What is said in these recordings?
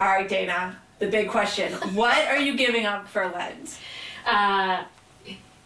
All right, Dana, the big question. What are you giving up for Lent?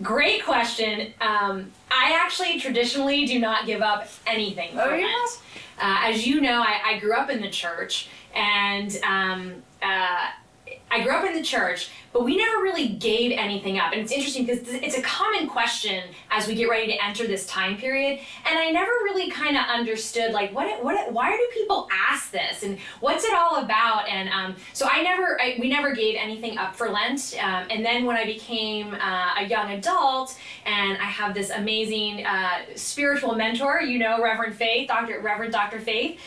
Great question. I actually traditionally do not give up anything for Lent. As you know, I grew up in the church, and but we never really gave anything up. And it's interesting because it's a common question as we get ready to enter this time period. And I never really kind of understood, like, why do people ask this? And what's it all about? And so we never gave anything up for Lent. And then when I became a young adult, and I have this amazing spiritual mentor, Reverend Dr. Faith,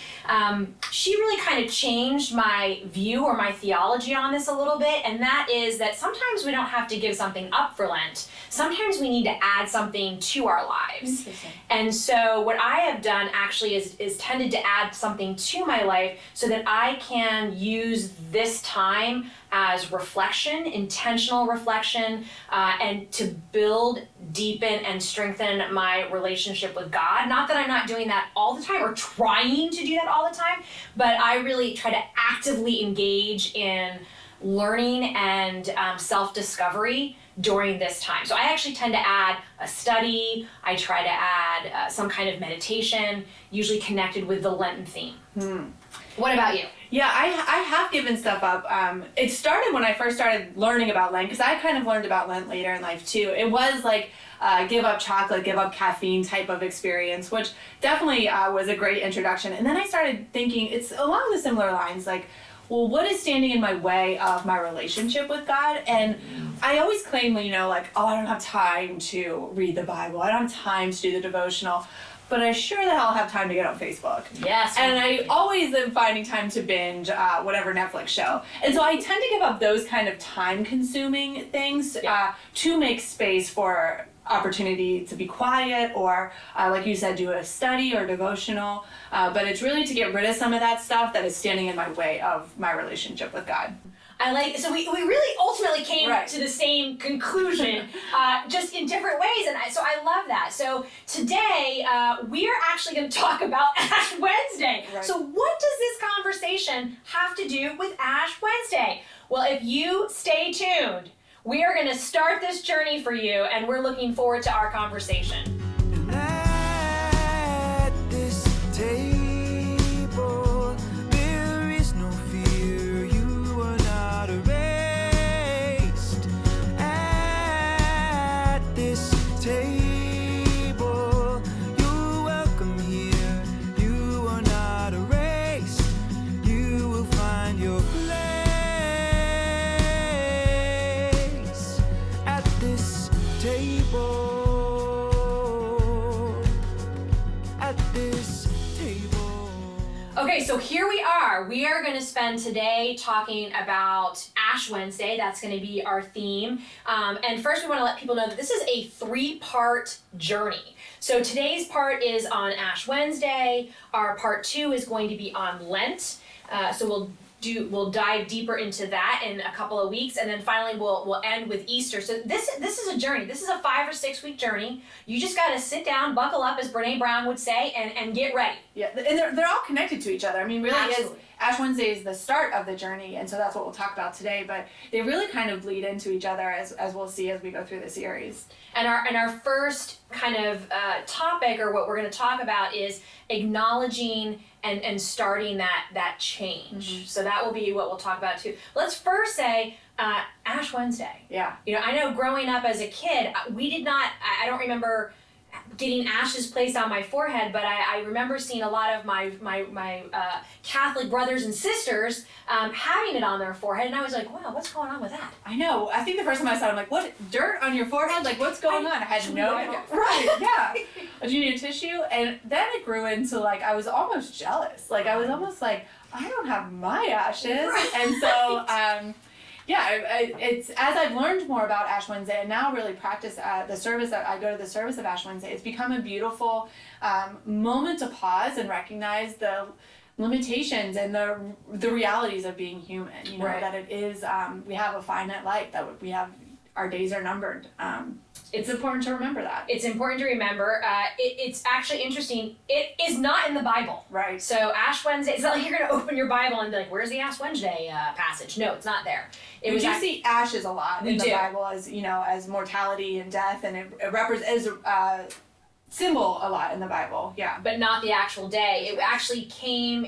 she really kind of changed my view or my theology on this a little bit. And that is that sometimes we don't have to give something up for Lent. Sometimes we need to add something to our lives. And so what I have done actually is tended to add something to my life so that I can use this time as reflection, intentional reflection, and to build, deepen, and strengthen my relationship with God. Not that I'm not doing that all the time or trying to do that all the time, but I really try to actively engage in learning and self-discovery during this time. So I actually tend to add a study. I try to add some kind of meditation, usually connected with the Lenten theme. What about you? Yeah, I have given stuff up. It started when I first started learning about Lent, because I kind of learned about Lent later in life too. It was like give up chocolate, give up caffeine type of experience, which definitely was a great introduction. And then I started thinking it's along the similar lines, like, well, what is standing in my way of my relationship with God? And I always claim, I don't have time to read the Bible. I don't have time to do the devotional. But I sure the hell have time to get on Facebook. Yes. And I always am finding time to binge whatever Netflix show. And so I tend to give up those kind of time-consuming things to make space for opportunity to be quiet or, like you said, do a study or devotional. But it's really to get rid of some of that stuff that is standing in my way of my relationship with God. So we really ultimately came to the same conclusion, just in different ways, and so I love that. So today, we are actually going to talk about Ash Wednesday. Right. So what does this conversation have to do with Ash Wednesday? Well, if you stay tuned, we are going to start this journey for you, and we're looking forward to our conversation. At this table, there is no fear. You are not erased. At this table, you're welcome here. You are not erased. You will find your place at this table. Okay, so here we are. We are going to spend today talking about Ash Wednesday. That's going to be our theme. And first we want to let people know that this is a 3-part journey. So today's part is on Ash Wednesday. Our part 2 is going to be on Lent. So we'll dive deeper into that in a couple of weeks, and then finally we'll end with Easter. So this is a journey. This is a 5 or 6 week journey. You just got to sit down, buckle up, as Brene Brown would say, and get ready. Yeah, and they're all connected to each other. I mean, really, Absolutely. Ash Wednesday is the start of the journey, and so that's what we'll talk about today. But they really kind of bleed into each other, as we'll see as we go through the series. And our first kind of topic, or what we're going to talk about, is acknowledging and starting that change. Mm-hmm. So that will be what we'll talk about too. Let's first say Ash Wednesday. Yeah. I know growing up as a kid, we did not. I don't remember getting ashes placed on my forehead, but I remember seeing a lot of my Catholic brothers and sisters having it on their forehead, and I was like, wow, what's going on with that? I know. I think the first time I saw it, I'm like, what? Dirt on your forehead? Like, what's going on? I had no idea. Right, yeah. Do you need a tissue? And then it grew into, like, I was almost jealous. Like, I was almost like, I don't have my ashes. Right. And so, it's as I've learned more about Ash Wednesday and now really practice the service that I go to the service of Ash Wednesday, it's become a beautiful moment to pause and recognize the limitations and the realities of being human. Right. That it is we have a finite life, that we have our days are numbered. It's important to remember that. It's important to remember. It's actually interesting. It is not in the Bible. Right. So Ash Wednesday, it's not like you're going to open your Bible and be like, where's the Ash Wednesday passage? No, it's not there. We do see ashes a lot in the Bible as, as mortality and death, and it represents symbol a lot in the Bible, yeah. But not the actual day. It actually came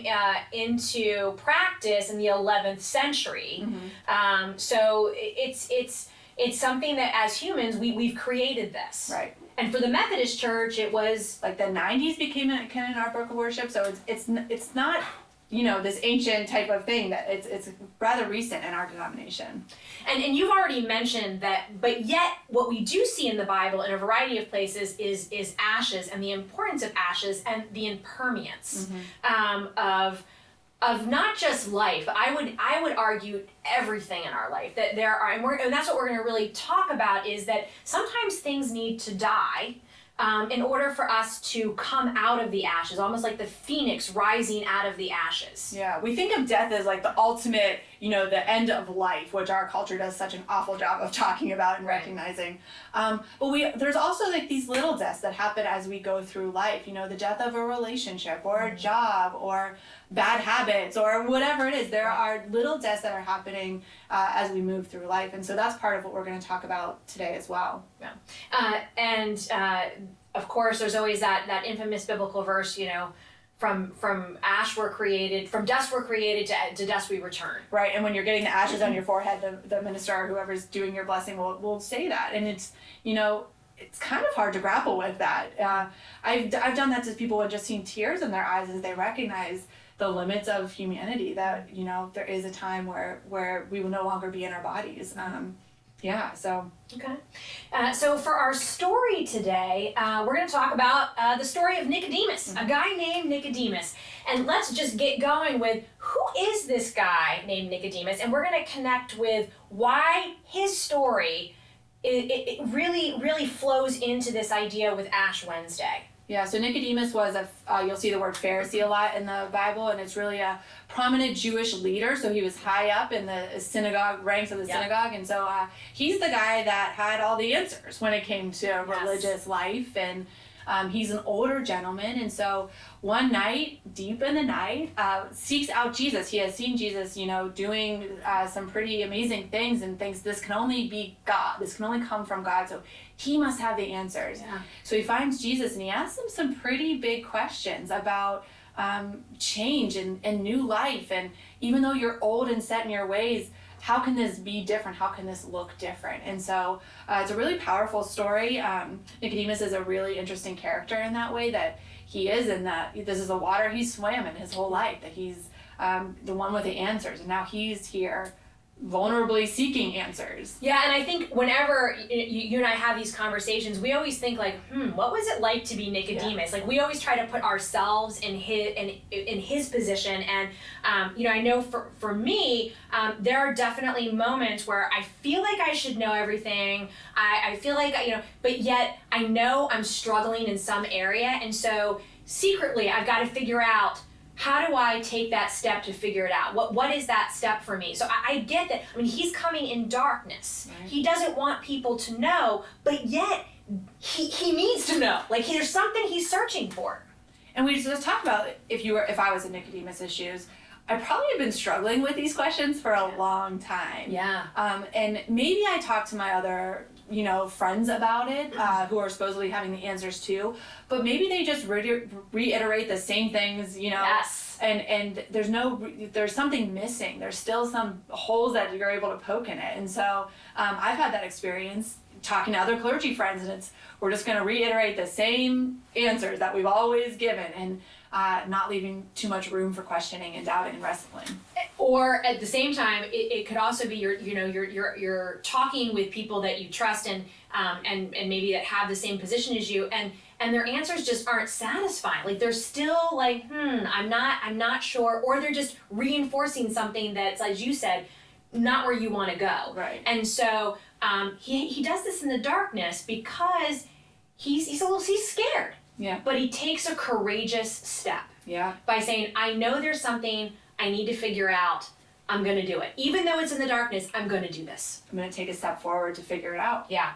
into practice in the 11th century. So it's something that as humans we've created this. Right. And for the Methodist Church, it was like the 90s became a canon art book of worship. So it's not this ancient type of thing, that it's rather recent in our denomination. And you've already mentioned that, but yet what we do see in the Bible in a variety of places is ashes, and the importance of ashes and the impermanence of not just life. I would argue everything in our life, that there are, and that's what we're going to really talk about, is that sometimes things need to die in order for us to come out of the ashes, almost like the phoenix rising out of the ashes. Yeah, we think of death as like the ultimate, the end of life, which our culture does such an awful job of talking about and recognizing. But there's also like these little deaths that happen as we go through life, the death of a relationship or a job or bad habits or whatever it is. There are little deaths that are happening as we move through life. And so that's part of what we're going to talk about today as well. Yeah. Of course, there's always that infamous biblical verse, from ash we're created, from dust we're created, to dust we return. Right, and when you're getting the ashes on your forehead, the minister or whoever's doing your blessing will say that. And it's, it's kind of hard to grapple with that. I've done that to people with just seeing tears in their eyes as they recognize the limits of humanity, that, there is a time where we will no longer be in our bodies. Okay. So for our story today, we're going to talk about the story of Nicodemus, a guy named Nicodemus. And let's just get going with, who is this guy named Nicodemus? And we're going to connect with why his story, it really, really flows into this idea with Ash Wednesday. Yeah, so Nicodemus was you'll see the word Pharisee a lot in the Bible, and it's really a prominent Jewish leader. So he was high up in the synagogue, ranks of the synagogue. And so he's the guy that had all the answers when it came to religious life. And he's an older gentleman. And so one night, deep in the night, seeks out Jesus. He has seen Jesus, doing some pretty amazing things, and thinks this can only be God. This can only come from God. So he must have the answers. Yeah. So he finds Jesus, and he asks him some pretty big questions about change and new life. And even though you're old and set in your ways, how can this be different? How can this look different? And so it's a really powerful story. Nicodemus is a really interesting character in that way, that he is, in that this is the water he swam in his whole life, that he's the one with the answers. And now he's here vulnerably seeking answers. Yeah, and I think whenever you and I have these conversations, we always think like, what was it like to be Nicodemus? Yeah. Like, we always try to put ourselves in his position. And I know for me, there are definitely moments where I feel like I should know everything. I feel like but yet I know I'm struggling in some area, and so secretly I've got to figure out, how do I take that step to figure it out? What is that step for me? So I get that. I mean, he's coming in darkness. Right. He doesn't want people to know, but yet he needs to know. Like, there's something he's searching for. And we just talked about, if I was in Nicodemus' shoes, I probably have been struggling with these questions for a long time. Yeah. And maybe I talked to my other friends about it, who are supposedly having the answers too, but maybe they just reiterate the same things, Yes. and there's something missing. There's still some holes that you're able to poke in it. And so I've had that experience talking to other clergy friends, and we're just going to reiterate the same answers that we've always given, and not leaving too much room for questioning and doubting and wrestling. Or at the same time, it could also be you're talking with people that you trust and maybe that have the same position as you, and their answers just aren't satisfying. Like, they're still like, I'm not sure, or they're just reinforcing something that's, as you said, not where you want to go. Right. And so he does this in the darkness because he's scared. Yeah. But he takes a courageous step. Yeah. By saying, I know there's something I need to figure out, I'm going to do it. Even though it's in the darkness, I'm going to do this. I'm going to take a step forward to figure it out. Yeah.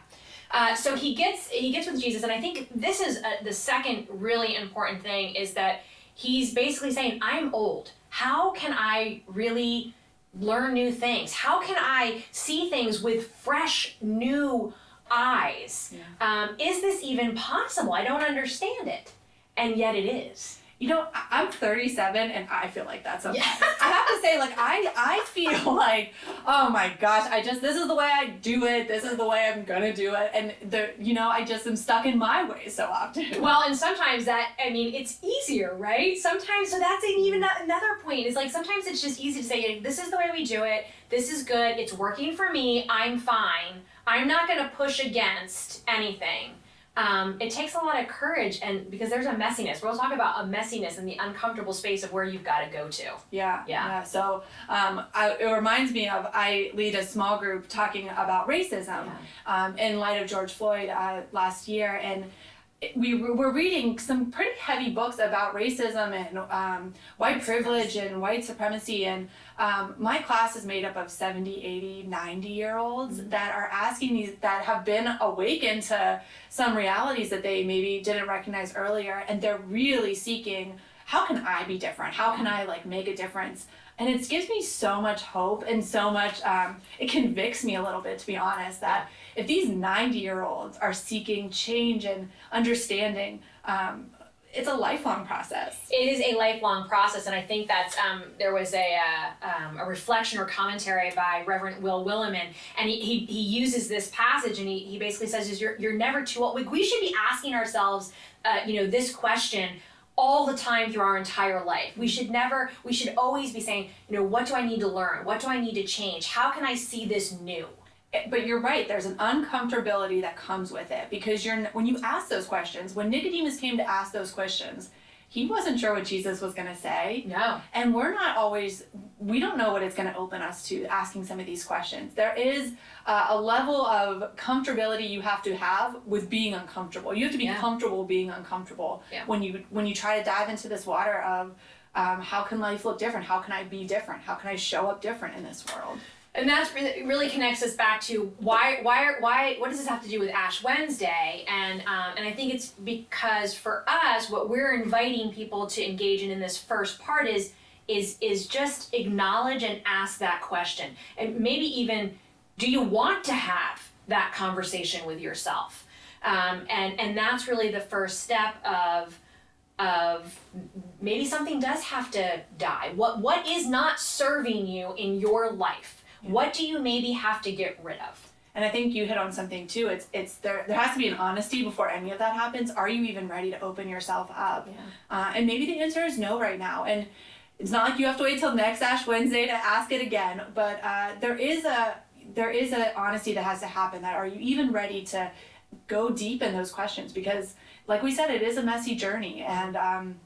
So he gets with Jesus, and I think this is the second really important thing is that he's basically saying, I'm old. How can I really learn new things? How can I see things with fresh, new eyes? Yeah. Is this even possible? I don't understand it. And yet it is. You know, I'm 37 and I feel like that sometimes. Yeah. I have to say, like, I feel like, oh my gosh, this is the way I do it. This is the way I'm gonna do it. And I just am stuck in my way so often. Well, and sometimes it's easier, right? Sometimes, so that's even another point. Is like, sometimes it's just easy to say, this is the way we do it. This is good. It's working for me. I'm fine. I'm not gonna push against anything. It takes a lot of courage, and because there's a messiness. We'll talk about a messiness and the uncomfortable space of where you've got to go to. Yeah. So it reminds me of, I lead a small group talking about racism in light of George Floyd last year, and we were reading some pretty heavy books about racism and white privilege and white supremacy, and my class is made up of 70, 80, 90-year-olds that are asking that have been awakened to some realities that they maybe didn't recognize earlier, and they're really seeking, how can I be different? How can I make a difference? And it gives me so much hope and so much, it convicts me a little bit, to be honest, that if these 90-year-olds are seeking change and understanding, it's a lifelong process. It is a lifelong process, and I think that's there was a reflection or commentary by Reverend Will Willimon, and he uses this passage, and he basically says, you're never too old. We should be asking ourselves, this question all the time through our entire life. We should always be saying, what do I need to learn? What do I need to change? How can I see this new? But you're right, there's an uncomfortability that comes with it, because when you ask those questions, when Nicodemus came to ask those questions, he wasn't sure what Jesus was going to say. No. And we don't know what it's going to open us to asking some of these questions. There is a level of comfortability you have to have with being uncomfortable. You have to be comfortable being uncomfortable when you try to dive into this water of how can life look different? How can I be different? How can I show up different in this world? And that's really connects us back to why what does this have to do with Ash Wednesday? And I think it's because for us, what we're inviting people to engage in this first part is just acknowledge and ask that question, and maybe even, do you want to have that conversation with yourself? And that's really the first step of maybe something does have to die. What is not serving you in your life? What do you maybe have to get rid of? And I think you hit on something too. It's there has to be an honesty before any of that happens. Are you even ready to open yourself up? And maybe the answer is no right now. And it's not like you have to wait till next Ash Wednesday to ask it again. But there is a honesty that has to happen. That, are you even ready to go deep in those questions? Because, like we said, it is a messy journey, and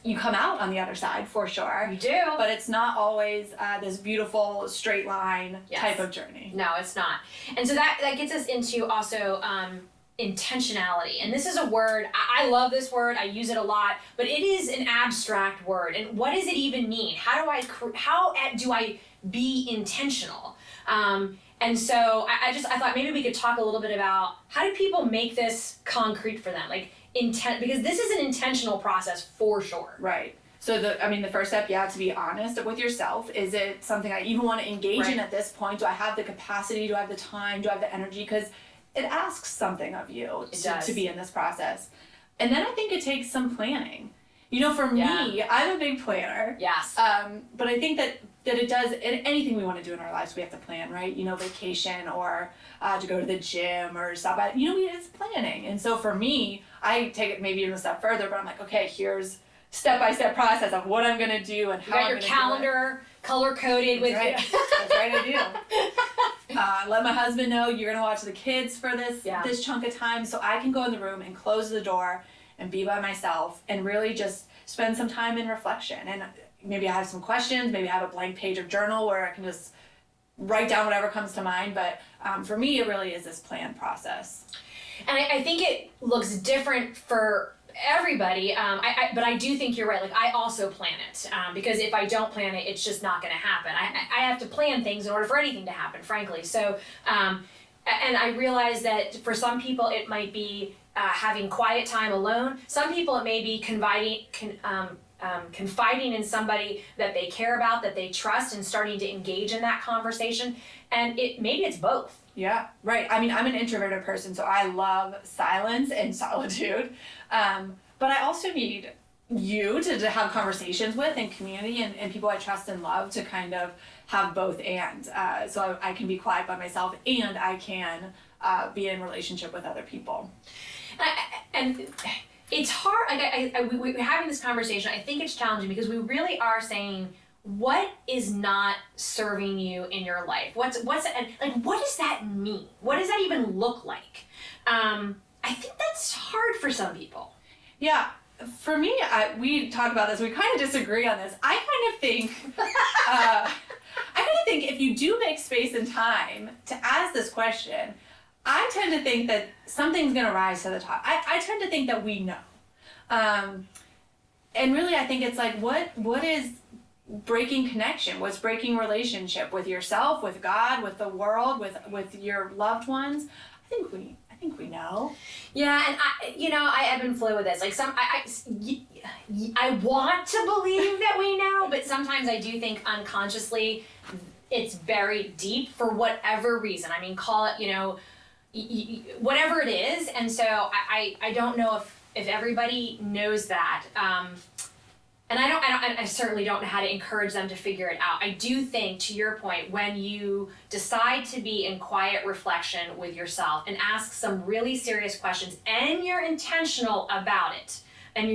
you come out on the other side for sure. You do. But it's not always this beautiful straight line type of journey. No, it's not. And so that gets us into also intentionality. And this is a word, I love this word, I use it a lot, but it is an abstract word. And what does it even mean? How do I be intentional? And so I thought maybe we could talk a little bit about, how do people make this concrete for them? Because this is an intentional process for sure. Right. So the first step, to be honest with yourself. Is it something I even want to engage in at this point? Do I have the capacity? Do I have the time? Do I have the energy? Because it asks something of you to be in this process. And then I think it takes some planning. For me, I'm a big planner. Yes. But I think that it does, anything we want to do in our lives, we have to plan, right? Vacation or to go to the gym or stop by, it's planning. And so for me, I take it maybe even a step further, but I'm like, okay, here's step-by-step process of what I'm going to do and how I'm going to do it. You got your calendar color-coded with... That's right, I do. Let my husband know you're going to watch the kids for this chunk of time, so I can go in the room and close the door and be by myself and really just spend some time in reflection. And maybe I have some questions, maybe I have a blank page of journal where I can just write down whatever comes to mind. But for me, it really is this planned process. And I think it looks different for everybody. But I do think you're right. Like, I also plan it because if I don't plan it, it's just not going to happen. I have to plan things in order for anything to happen, frankly. So, and I realize that for some people it might be having quiet time alone. Some people it may be confiding in somebody that they care about, that they trust, and starting to engage in that conversation. And maybe it's both. Yeah, right. I mean, I'm an introverted person, so I love silence and solitude. But I also need you to have conversations with and community and people I trust and love to kind of have both and. So I can be quiet by myself and I can be in relationship with other people. And it's hard. We're having this conversation. I think it's challenging because we really are saying, what is not serving you in your life? What's what does that mean? What does that even look like? I think that's hard for some people. Yeah, for me, we talk about this. We kind of disagree on this. I kind of think, if you do make space and time to ask this question, I tend to think that something's going to rise to the top. I tend to think that we know, and really, I think it's like what is breaking connection? What's breaking relationship with yourself, with God, with the world, with your loved ones? I think we know. Yeah, and I ebb and flow with this. Like I want to believe that we know, but sometimes I do think unconsciously it's buried deep for whatever reason. I mean, call it, whatever it is. And so I don't know if everybody knows that. And I certainly don't know how to encourage them to figure it out. I do think, to your point, when you decide to be in quiet reflection with yourself and ask some really serious questions, and you're intentional about it, and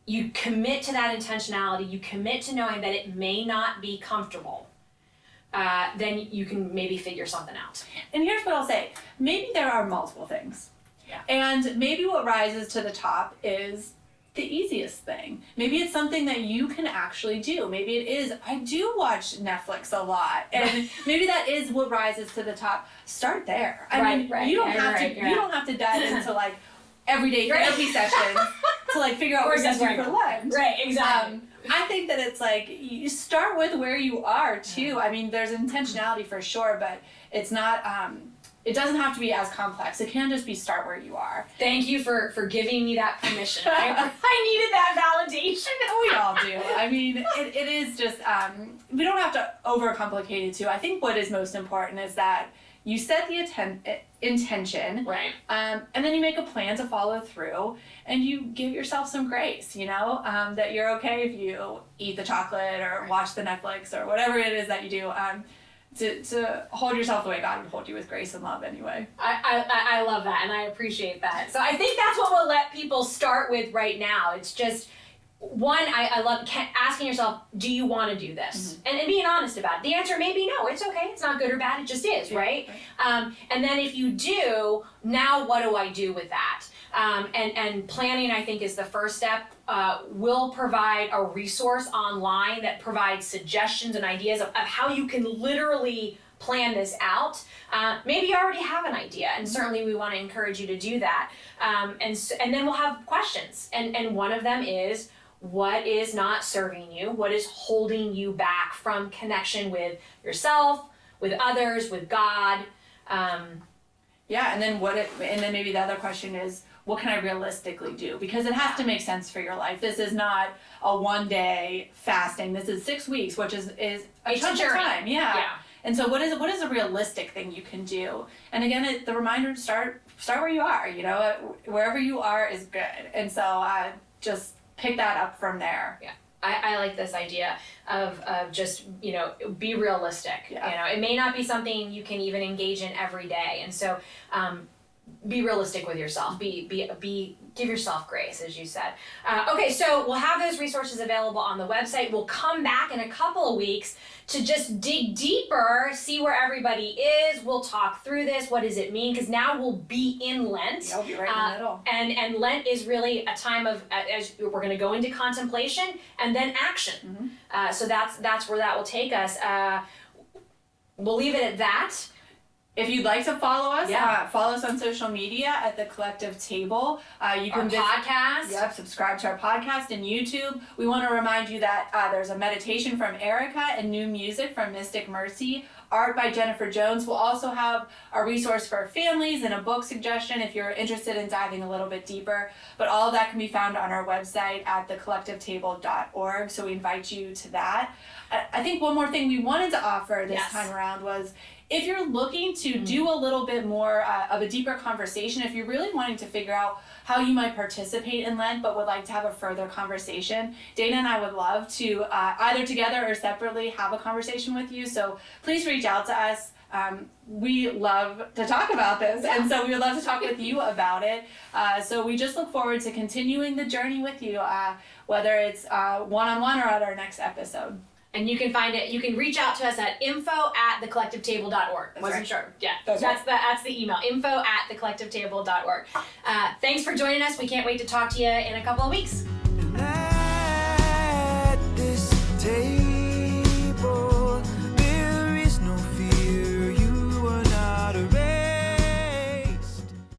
you commit to that intentionality, you commit to knowing that it may not be comfortable, then you can maybe figure something out. And here's what I'll say. Maybe there are multiple things. Yeah. And maybe what rises to the top is the easiest thing. Maybe it's something that you can actually do. Maybe it is, I do watch Netflix a lot, and maybe that is what rises to the top. Start there. I mean, you don't have to dive into like everyday therapy sessions to like figure out what you're doing for Lent. Right, exactly. I think that it's like you start with where you are too. I mean, there's intentionality for sure, but it's not. It doesn't have to be as complex. It can just be start where you are. Thank you for giving me that permission. I needed that validation. We all do. I mean, it is just, we don't have to overcomplicate it too. I think what is most important is that you set the intention. Right. And then you make a plan to follow through and you give yourself some grace, that you're okay if you eat the chocolate or watch the Netflix or whatever it is that you do. To hold yourself the way God would hold you, with grace and love anyway. I love that, and I appreciate that. So I think that's what we'll let people start with right now. It's just, one, I love asking yourself, do you want to do this? Mm-hmm. And being honest about it. The answer may be no, it's okay, it's not good or bad, it just is, right? And then if you do, now what do I do with that? And planning, I think, is the first step. We'll provide a resource online that provides suggestions and ideas of how you can literally plan this out. Maybe you already have an idea, and certainly we want to encourage you to do that. And then we'll have questions, and one of them is, what is not serving you? What is holding you back from connection with yourself, with others, with God? Yeah, and then maybe the other question is, what can I realistically do? Because it has to make sense for your life. This is not a one-day fasting. This is 6 weeks, which is a chunk of time. Yeah. And so what is a realistic thing you can do? And again, the reminder to start where you are. Wherever you are is good. And so just pick that up from there. Yeah. I like this idea of just, be realistic. Yeah. It may not be something you can even engage in every day. And so be realistic with yourself. Give yourself grace, as you said. Okay, so we'll have those resources available on the website. We'll come back in a couple of weeks to just dig deeper, see where everybody is. We'll talk through this. What does it mean? Because now we'll be in Lent. You'll be right in the middle. And Lent is really a time of, as we're going to go into contemplation and then action. Mm-hmm. So that's where that will take us. We'll leave it at that. If you'd like to follow us, Yeah. follow us on social media at The Collective Table. You Our can podcast. Yep, subscribe to our podcast and YouTube. We want to remind you that there's a meditation from Erica and new music from Mystic Mercy, art by Jennifer Jones. We'll also have a resource for families and a book suggestion if you're interested in diving a little bit deeper. But all of that can be found on our website at thecollectivetable.org, so we invite you to that. I think one more thing we wanted to offer this Yes. time around was, if you're looking to do a little bit more of a deeper conversation, if you're really wanting to figure out how you might participate in Lent but would like to have a further conversation, Dana and I would love to either together or separately have a conversation with you. So please reach out to us. We love to talk about this, and so we would love to talk with you about it. So we just look forward to continuing the journey with you, whether it's one-on-one or at our next episode. And you can find it, you can reach out to us at info@thecollectivetable.org. That's Wasn't right. sure. Yeah, That's that's the email, info@thecollectivetable.org. Thanks for joining us. We can't wait to talk to you in a couple of weeks.